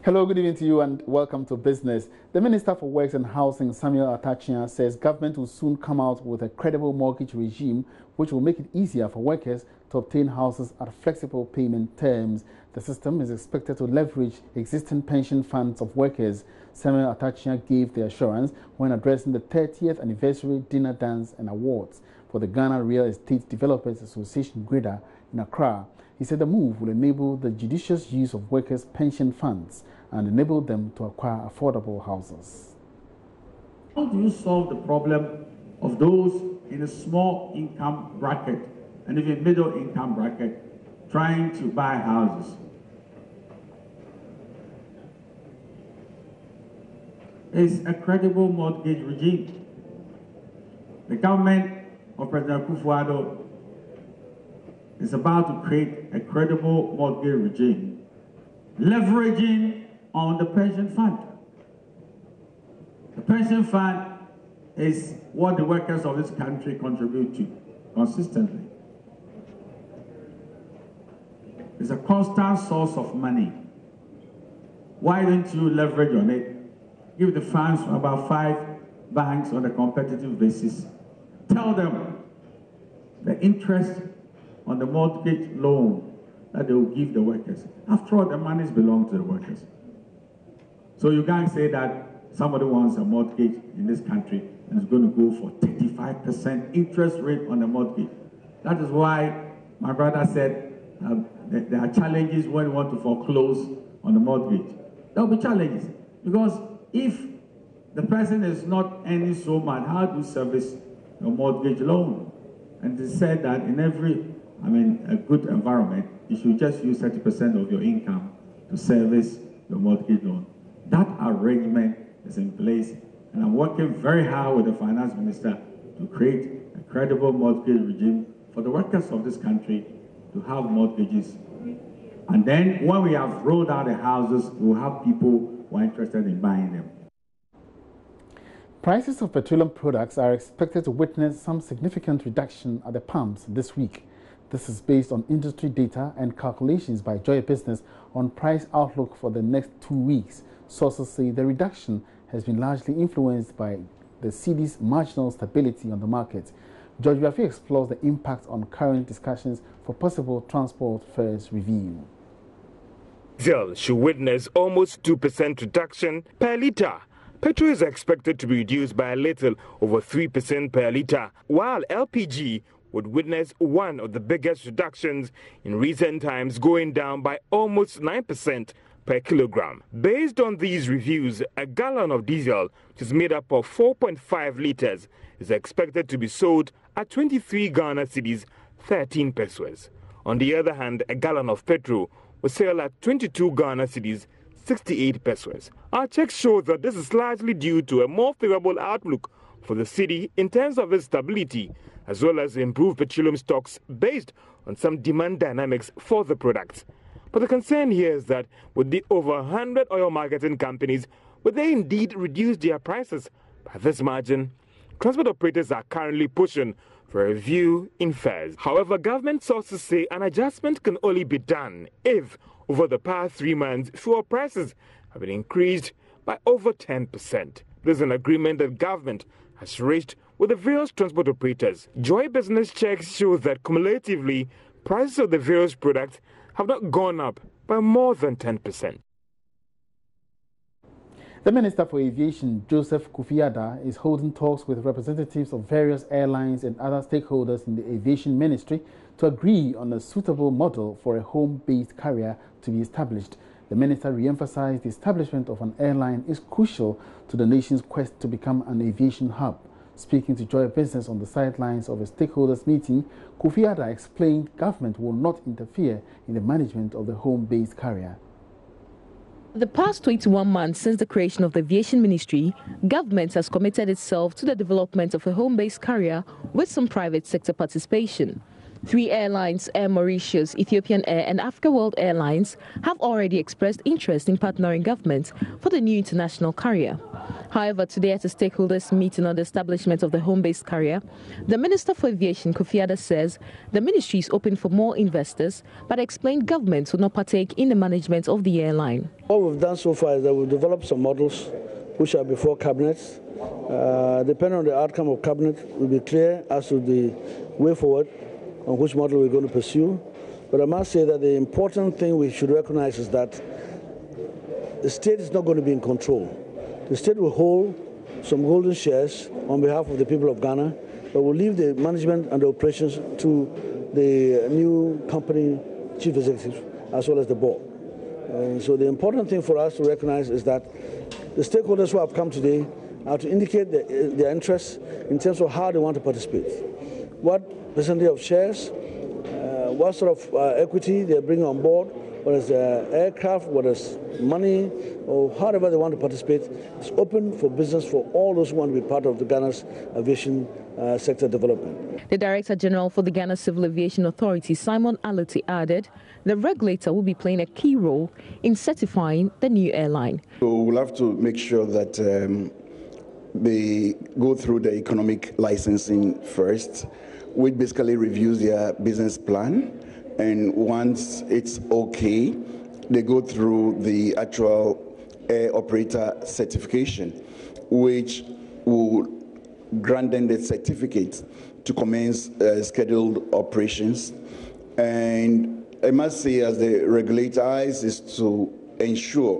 Hello, good evening to you and welcome to Business. The Minister for Works and Housing, Samuel Atachia, says government will soon come out with a credible mortgage regime which will make it easier for workers to obtain houses at flexible payment terms. The system is expected to leverage existing pension funds of workers. Samuel Atachia gave the assurance when addressing the 30th anniversary dinner dance and awards for the Ghana Real Estate Developers Association GREDA in Accra. He said the move will enable the judicious use of workers' pension funds and enable them to acquire affordable houses. How do you solve the problem of those in a small income bracket and even middle income bracket trying to buy houses? It's a credible mortgage regime. The government of President Akufo-Addo is about to create a credible mortgage regime, leveraging on the pension fund. The pension fund is what the workers of this country contribute to consistently. It's a constant source of money. Why don't you leverage on it? Give the funds to about 5 banks on a competitive basis. Tell them the interest on the mortgage loan that they will give the workers. After all, the monies belong to the workers. So you can't say that somebody wants a mortgage in this country and is going to go for 35% interest rate on the mortgage. That is why my brother said there are challenges when you want to foreclose on the mortgage. There will be challenges because if the person is not earning so much, how do you service your mortgage loan? And they said that in a good environment, you should just use 30% of your income to service your mortgage loan. That arrangement is in place, and I'm working very hard with the finance minister to create a credible mortgage regime for the workers of this country to have mortgages. And then when we have rolled out the houses, we'll have people who are interested in buying them. Prices of petroleum products are expected to witness some significant reduction at the pumps this week. This is based on industry data and calculations by Joy Business on price outlook for the next 2 weeks. Sources say the reduction has been largely influenced by the cedi's marginal stability on the market. George Biafi explores the impact on current discussions for possible transport fares review. Diesel should witness almost 2% reduction per litre. Petrol is expected to be reduced by a little over 3% per litre, while LPG would witness one of the biggest reductions in recent times, going down by almost 9% per kilogram. Based on these reviews, a gallon of diesel, which is made up of 4.5 litres, is expected to be sold at 23 Ghana cedis, 13 pesos. On the other hand, a gallon of petrol will sell at 22 Ghana cedis, 68 pesos. Our checks show that this is largely due to a more favorable outlook for the cedi in terms of its stability, as well as improved petroleum stocks based on some demand dynamics for the products. But the concern here is that with the over 100 oil marketing companies, will they indeed reduce their prices by this margin? Transport operators are currently pushing for a review in fares. However, government sources say an adjustment can only be done if, over the past 3 months, fuel prices have been increased by over 10%. There's an agreement that government has reached with the various transport operators. Joy Business checks show that cumulatively, prices of the various products have not gone up by more than 10%. The Minister for Aviation, Joseph Kofi-Adda, is holding talks with representatives of various airlines and other stakeholders in the aviation ministry to agree on a suitable model for a home-based carrier to be established. The minister re-emphasized the establishment of an airline is crucial to the nation's quest to become an aviation hub. Speaking to Joy Business on the sidelines of a stakeholders meeting, Kofi-Adda explained government will not interfere in the management of the home-based carrier. The past 21 months since the creation of the aviation ministry, government has committed itself to the development of a home-based carrier with some private sector participation. 3 airlines, Air Mauritius, Ethiopian Air and Africa World Airlines, have already expressed interest in partnering government for the new international carrier. However, today at a stakeholders meeting on the establishment of the home-based carrier, the Minister for Aviation, Kofi Adda, says the ministry is open for more investors, but explained government will not partake in the management of the airline. What we've done so far is that we've developed some models which are before Cabinet. Depending on the outcome of Cabinet, we'll be clear as to the way forward on which model we're going to pursue. But I must say that the important thing we should recognize is that the state is not going to be in control. The state will hold some golden shares on behalf of the people of Ghana, but will leave the management and the operations to the new company chief executive as well as the board. So the important thing for us to recognize is that the stakeholders who have come today are to indicate their interests in terms of how they want to participate. What percentage of shares, what sort of equity they're bringing on board, whether it's aircraft, whether it's money, or however they want to participate. It's open for business for all those who want to be part of the Ghana's aviation sector development. The Director General for the Ghana Civil Aviation Authority, Simon Aloti, added the regulator will be playing a key role in certifying the new airline. So we'll have to make sure that they go through the economic licensing first, which basically reviews their business plan. And once it's okay, they go through the actual air operator certification, which will grant them the certificate to commence scheduled operations. And I must say, as the regulator is to ensure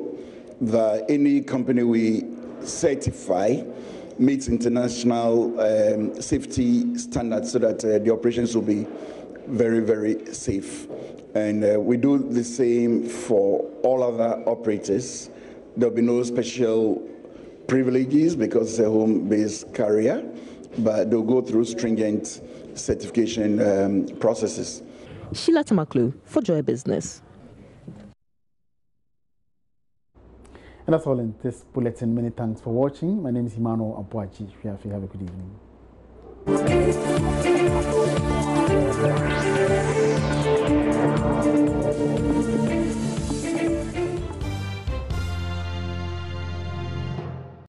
that any company we certify meets international safety standards so that the operations will be very, very safe. And we do the same for all other operators. There'll be no special privileges because it's a home-based carrier, but they'll go through stringent certification processes. Sheila Tamaklu for Joy Business. And that's all in this bulletin. Many thanks for watching. My name is Emmanuel Abuaji. Have a good evening.